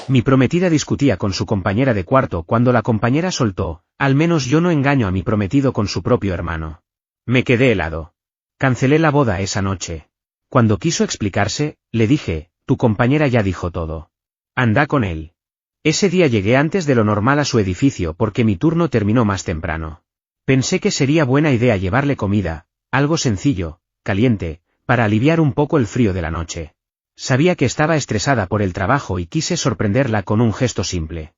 Mi prometida discutía con su compañera de cuarto cuando la compañera soltó, al menos yo no engaño a mi prometido con su propio hermano. Me quedé helado. Cancelé la boda esa noche. Cuando quiso explicarse, le dije, tu compañera ya dijo todo. Anda con él. Ese día llegué antes de lo normal a su edificio porque mi turno terminó más temprano. Pensé que sería buena idea llevarle comida, algo sencillo, caliente, para aliviar un poco el frío de la noche. Sabía que estaba estresada por el trabajo y quise sorprenderla con un gesto simple.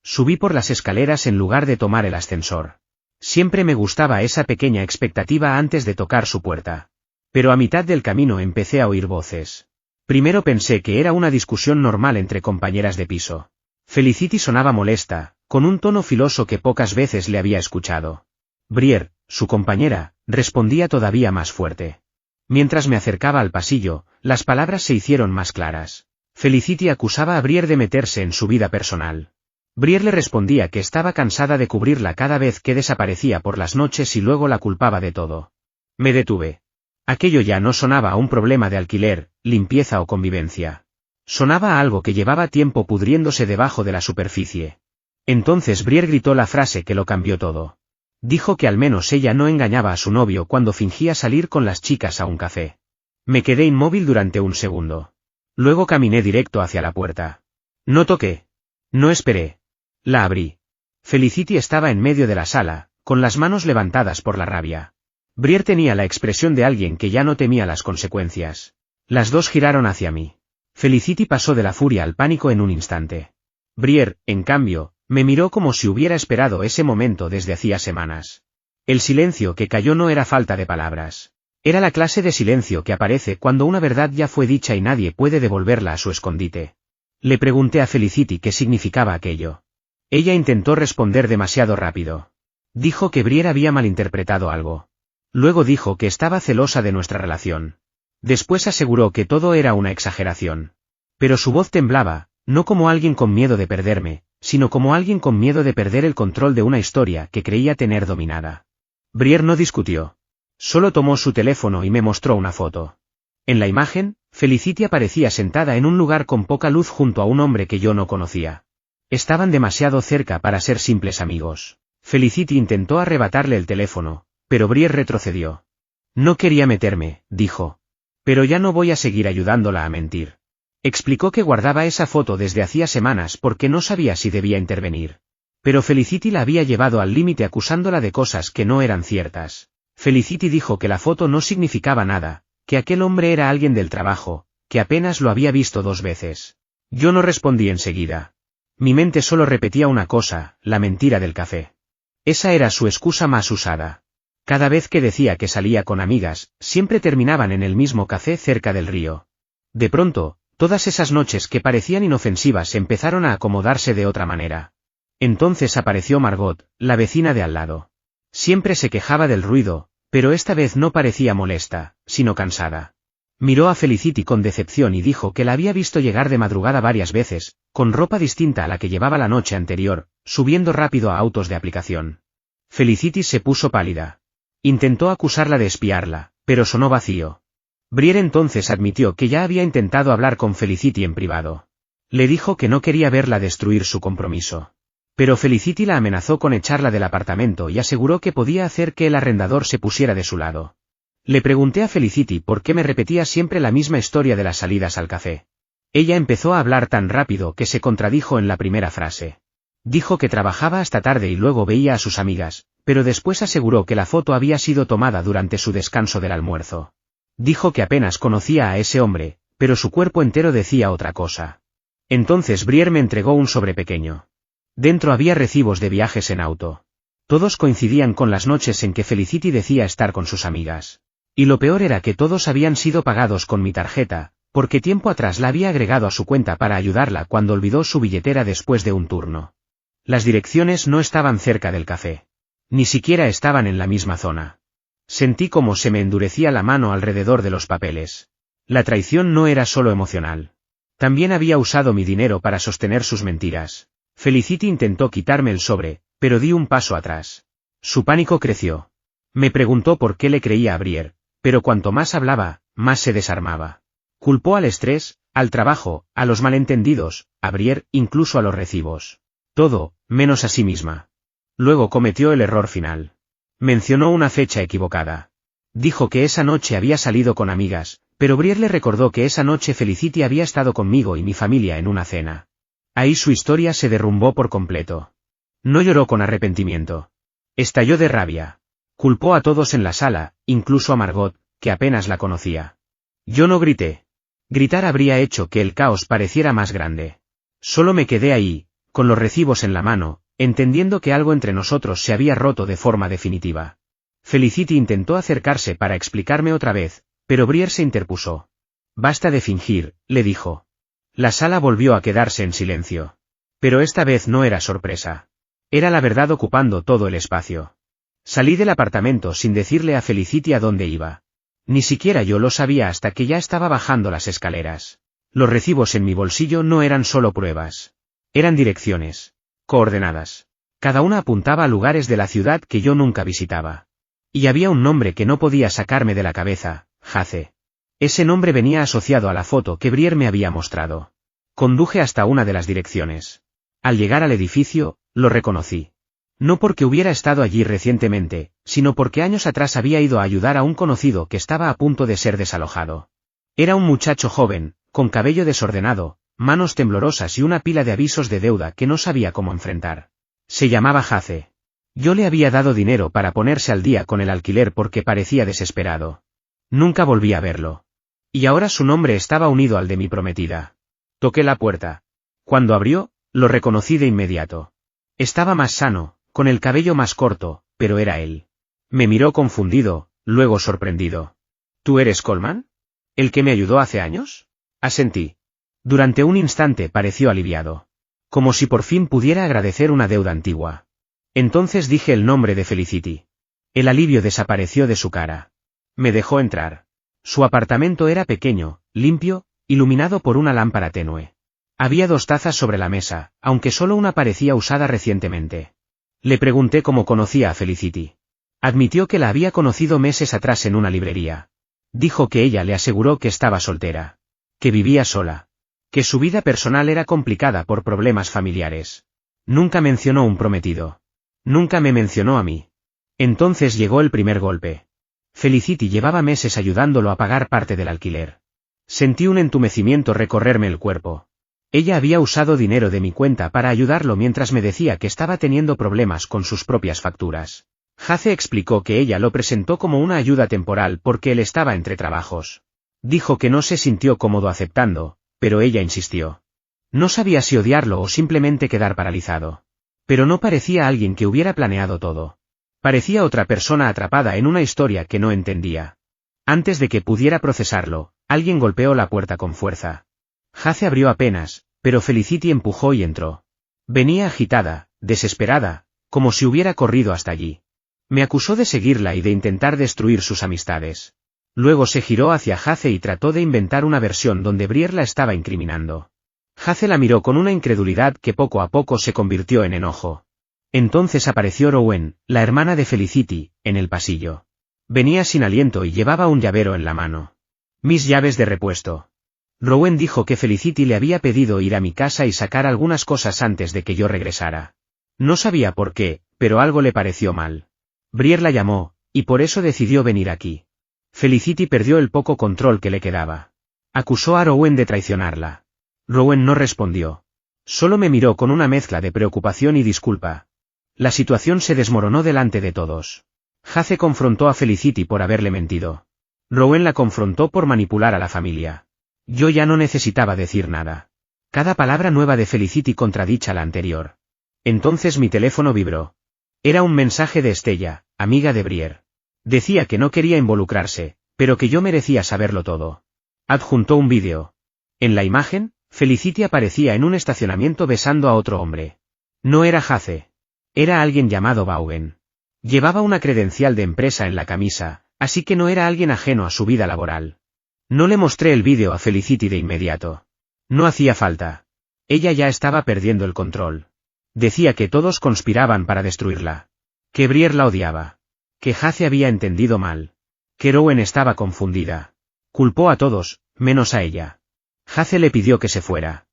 Subí por las escaleras en lugar de tomar el ascensor. Siempre me gustaba esa pequeña expectativa antes de tocar su puerta. Pero a mitad del camino empecé a oír voces. Primero pensé que era una discusión normal entre compañeras de piso. Felicity sonaba molesta, con un tono filoso que pocas veces le había escuchado. Briere, su compañera, respondía todavía más fuerte. Mientras me acercaba al pasillo, las palabras se hicieron más claras. Felicity acusaba a Briere de meterse en su vida personal. Briere le respondía que estaba cansada de cubrirla cada vez que desaparecía por las noches y luego la culpaba de todo. Me detuve. Aquello ya no sonaba a un problema de alquiler, limpieza o convivencia. Sonaba a algo que llevaba tiempo pudriéndose debajo de la superficie. Entonces Briere gritó la frase que lo cambió todo. Dijo que al menos ella no engañaba a su novio cuando fingía salir con las chicas a un café. Me quedé inmóvil durante un segundo. Luego caminé directo hacia la puerta. No toqué. No esperé. La abrí. Felicity estaba en medio de la sala, con las manos levantadas por la rabia. Briere tenía la expresión de alguien que ya no temía las consecuencias. Las dos giraron hacia mí. Felicity pasó de la furia al pánico en un instante. Briere, en cambio, me miró como si hubiera esperado ese momento desde hacía semanas. El silencio que cayó no era falta de palabras. Era la clase de silencio que aparece cuando una verdad ya fue dicha y nadie puede devolverla a su escondite. Le pregunté a Felicity qué significaba aquello. Ella intentó responder demasiado rápido. Dijo que Briere había malinterpretado algo. Luego dijo que estaba celosa de nuestra relación. Después aseguró que todo era una exageración. Pero su voz temblaba, no como alguien con miedo de perderme, sino como alguien con miedo de perder el control de una historia que creía tener dominada. Briere no discutió. Solo tomó su teléfono y me mostró una foto. En la imagen, Felicity aparecía sentada en un lugar con poca luz junto a un hombre que yo no conocía. Estaban demasiado cerca para ser simples amigos. Felicity intentó arrebatarle el teléfono, pero Briere retrocedió. No quería meterme, dijo. Pero ya no voy a seguir ayudándola a mentir. Explicó que guardaba esa foto desde hacía semanas porque no sabía si debía intervenir. Pero Felicity la había llevado al límite acusándola de cosas que no eran ciertas. Felicity dijo que la foto no significaba nada, que aquel hombre era alguien del trabajo, que apenas lo había visto 2 veces. Yo no respondí enseguida. Mi mente solo repetía una cosa, la mentira del café. Esa era su excusa más usada. Cada vez que decía que salía con amigas, siempre terminaban en el mismo café cerca del río. De pronto, todas esas noches que parecían inofensivas empezaron a acomodarse de otra manera. Entonces apareció Margot, la vecina de al lado. Siempre se quejaba del ruido, pero esta vez no parecía molesta, sino cansada. Miró a Felicity con decepción y dijo que la había visto llegar de madrugada varias veces, con ropa distinta a la que llevaba la noche anterior, subiendo rápido a autos de aplicación. Felicity se puso pálida. Intentó acusarla de espiarla, pero sonó vacío. Briere entonces admitió que ya había intentado hablar con Felicity en privado. Le dijo que no quería verla destruir su compromiso. Pero Felicity la amenazó con echarla del apartamento y aseguró que podía hacer que el arrendador se pusiera de su lado. Le pregunté a Felicity por qué me repetía siempre la misma historia de las salidas al café. Ella empezó a hablar tan rápido que se contradijo en la primera frase. Dijo que trabajaba hasta tarde y luego veía a sus amigas, pero después aseguró que la foto había sido tomada durante su descanso del almuerzo. Dijo que apenas conocía a ese hombre, pero su cuerpo entero decía otra cosa. Entonces Briere me entregó un sobre pequeño. Dentro había recibos de viajes en auto. Todos coincidían con las noches en que Felicity decía estar con sus amigas. Y lo peor era que todos habían sido pagados con mi tarjeta, porque tiempo atrás la había agregado a su cuenta para ayudarla cuando olvidó su billetera después de un turno. Las direcciones no estaban cerca del café. Ni siquiera estaban en la misma zona. Sentí como se me endurecía la mano alrededor de los papeles. La traición no era solo emocional. También había usado mi dinero para sostener sus mentiras. Felicity intentó quitarme el sobre, pero di un paso atrás. Su pánico creció. Me preguntó por qué le creía a Briere, pero cuanto más hablaba, más se desarmaba. Culpó al estrés, al trabajo, a los malentendidos, a Briere, incluso a los recibos. Todo, menos a sí misma. Luego cometió el error final. Mencionó una fecha equivocada. Dijo que esa noche había salido con amigas, pero Briere le recordó que esa noche Felicity había estado conmigo y mi familia en una cena. Ahí su historia se derrumbó por completo. No lloró con arrepentimiento. Estalló de rabia. Culpó a todos en la sala, incluso a Margot, que apenas la conocía. Yo no grité. Gritar habría hecho que el caos pareciera más grande. Solo me quedé ahí, con los recibos en la mano, entendiendo que algo entre nosotros se había roto de forma definitiva. Felicity intentó acercarse para explicarme otra vez, pero Briere se interpuso. Basta de fingir, le dijo. La sala volvió a quedarse en silencio. Pero esta vez no era sorpresa. Era la verdad ocupando todo el espacio. Salí del apartamento sin decirle a Felicity a dónde iba. Ni siquiera yo lo sabía hasta que ya estaba bajando las escaleras. Los recibos en mi bolsillo no eran solo pruebas. Eran direcciones. Coordenadas. Cada una apuntaba a lugares de la ciudad que yo nunca visitaba. Y había un nombre que no podía sacarme de la cabeza, Jace. Ese nombre venía asociado a la foto que Briere me había mostrado. Conduje hasta una de las direcciones. Al llegar al edificio, lo reconocí. No porque hubiera estado allí recientemente, sino porque años atrás había ido a ayudar a un conocido que estaba a punto de ser desalojado. Era un muchacho joven, con cabello desordenado, manos temblorosas y una pila de avisos de deuda que no sabía cómo enfrentar. Se llamaba Jace. Yo le había dado dinero para ponerse al día con el alquiler porque parecía desesperado. Nunca volví a verlo. Y ahora su nombre estaba unido al de mi prometida. Toqué la puerta. Cuando abrió, lo reconocí de inmediato. Estaba más sano, con el cabello más corto, pero era él. Me miró confundido, luego sorprendido. ¿Tú eres Coleman? ¿El que me ayudó hace años? Asentí. Durante un instante pareció aliviado. Como si por fin pudiera agradecer una deuda antigua. Entonces dije el nombre de Felicity. El alivio desapareció de su cara. Me dejó entrar. Su apartamento era pequeño, limpio, iluminado por una lámpara tenue. Había 2 tazas sobre la mesa, aunque solo una parecía usada recientemente. Le pregunté cómo conocía a Felicity. Admitió que la había conocido meses atrás en una librería. Dijo que ella le aseguró que estaba soltera. Que vivía sola. Que su vida personal era complicada por problemas familiares. Nunca mencionó un prometido. Nunca me mencionó a mí. Entonces llegó el primer golpe. Felicity llevaba meses ayudándolo a pagar parte del alquiler. Sentí un entumecimiento recorrerme el cuerpo. Ella había usado dinero de mi cuenta para ayudarlo mientras me decía que estaba teniendo problemas con sus propias facturas. Jace explicó que ella lo presentó como una ayuda temporal porque él estaba entre trabajos. Dijo que no se sintió cómodo aceptando, pero ella insistió. No sabía si odiarlo o simplemente quedar paralizado. Pero no parecía alguien que hubiera planeado todo. Parecía otra persona atrapada en una historia que no entendía. Antes de que pudiera procesarlo, alguien golpeó la puerta con fuerza. Jace abrió apenas, pero Felicity empujó y entró. Venía agitada, desesperada, como si hubiera corrido hasta allí. Me acusó de seguirla y de intentar destruir sus amistades. Luego se giró hacia Jace y trató de inventar una versión donde Briere la estaba incriminando. Jace la miró con una incredulidad que poco a poco se convirtió en enojo. Entonces apareció Rowan, la hermana de Felicity, en el pasillo. Venía sin aliento y llevaba un llavero en la mano. Mis llaves de repuesto. Rowan dijo que Felicity le había pedido ir a mi casa y sacar algunas cosas antes de que yo regresara. No sabía por qué, pero algo le pareció mal. Briere la llamó, y por eso decidió venir aquí. Felicity perdió el poco control que le quedaba. Acusó a Rowan de traicionarla. Rowan no respondió. Solo me miró con una mezcla de preocupación y disculpa. La situación se desmoronó delante de todos. Jace confrontó a Felicity por haberle mentido. Rowan la confrontó por manipular a la familia. Yo ya no necesitaba decir nada. Cada palabra nueva de Felicity contradicha la anterior. Entonces mi teléfono vibró. Era un mensaje de Estella, amiga de Briere. Decía que no quería involucrarse, pero que yo merecía saberlo todo. Adjuntó un vídeo. En la imagen, Felicity aparecía en un estacionamiento besando a otro hombre. No era Jace. Era alguien llamado Vaughan. Llevaba una credencial de empresa en la camisa, así que no era alguien ajeno a su vida laboral. No le mostré el vídeo a Felicity de inmediato. No hacía falta. Ella ya estaba perdiendo el control. Decía que todos conspiraban para destruirla. Que Briere la odiaba. Que Jace había entendido mal. Que Rowan estaba confundida. Culpó a todos, menos a ella. Hazel le pidió que se fuera.